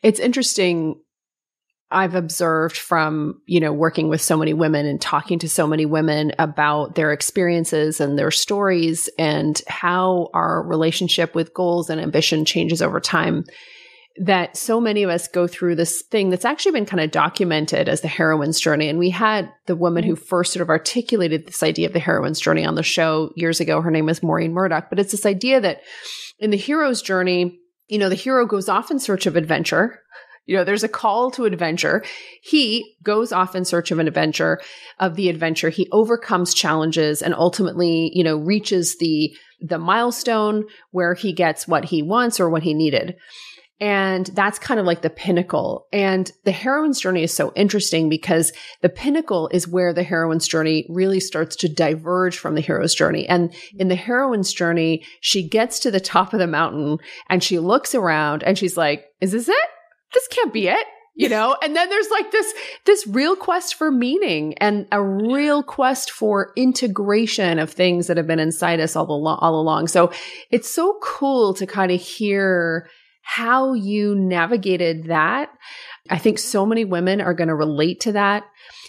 It's interesting. I've observed from, working with so many women and talking to so many women about their experiences and their stories and how our relationship with goals and ambition changes over time, that so many of us go through this thing that's actually been kind of documented as the heroine's journey. And we had the woman who first sort of articulated this idea of the heroine's journey on the show years ago. Her name is Maureen Murdoch. But it's this idea that in the hero's journey, the hero goes off in search of adventure. There's a call to adventure. He goes off in search of the adventure. He overcomes challenges and ultimately, reaches the milestone where he gets what he wants or what he needed. And that's kind of like the pinnacle. And the heroine's journey is so interesting because the pinnacle is where the heroine's journey really starts to diverge from the hero's journey. And in the heroine's journey, she gets to the top of the mountain and she looks around and she's like, is this it? This can't be it, and then there's like this real quest for meaning and a real quest for integration of things that have been inside us all along. So it's so cool to kind of hear how you navigated that. I think so many women are going to relate to that.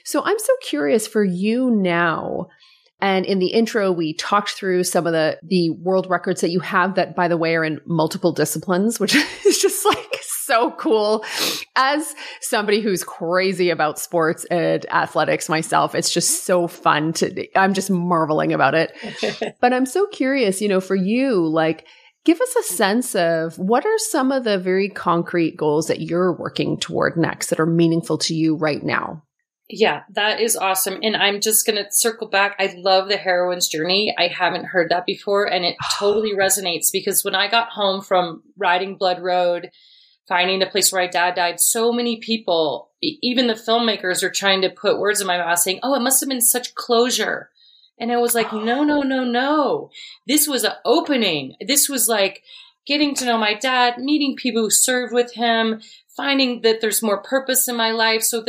So I'm so curious for you now. And in the intro, we talked through some of the world records that you have that, by the way, are in multiple disciplines, which is just like so cool. As somebody who's crazy about sports and athletics myself, it's just so fun I'm just marveling about it. But I'm so curious, for you, like, give us a sense of what are some of the very concrete goals that you're working toward next that are meaningful to you right now? Yeah, that is awesome. And I'm just going to circle back. I love the heroine's journey. I haven't heard that before. And it totally resonates because when I got home from riding Blood Road, finding the place where my dad died, so many people, even the filmmakers, are trying to put words in my mouth saying, oh, it must have been such closure. And I was like, no. This was an opening. This was like getting to know my dad, meeting people who served with him, finding that there's more purpose in my life. So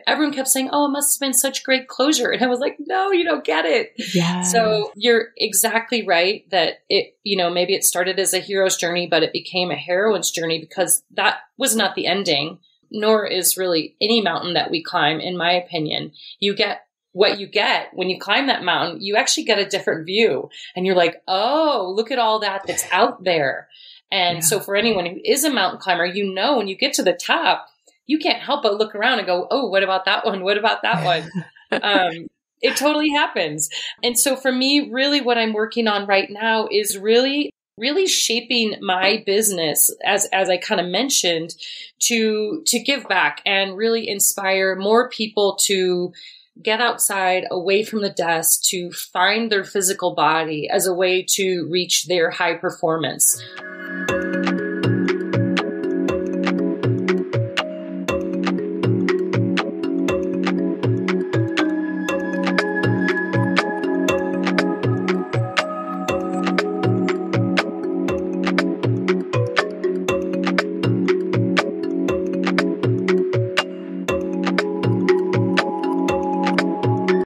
everyone kept saying, oh, it must have been such great closure. And I was like, no, you don't get it. Yeah. So you're exactly right that maybe it started as a hero's journey, but it became a heroine's journey because that was not the ending, nor is really any mountain that we climb, in my opinion. You get what you get when you climb that mountain. You actually get a different view and you're like, oh, look at all that's out there. And so for anyone who is a mountain climber, when you get to the top, you can't help but look around and go, oh, what about that one? What about that one? It totally happens. And so for me, really what I'm working on right now is really shaping my business, as I kind of mentioned, to give back and really inspire more people to get outside, away from the desk, to find their physical body as a way to reach their high performance.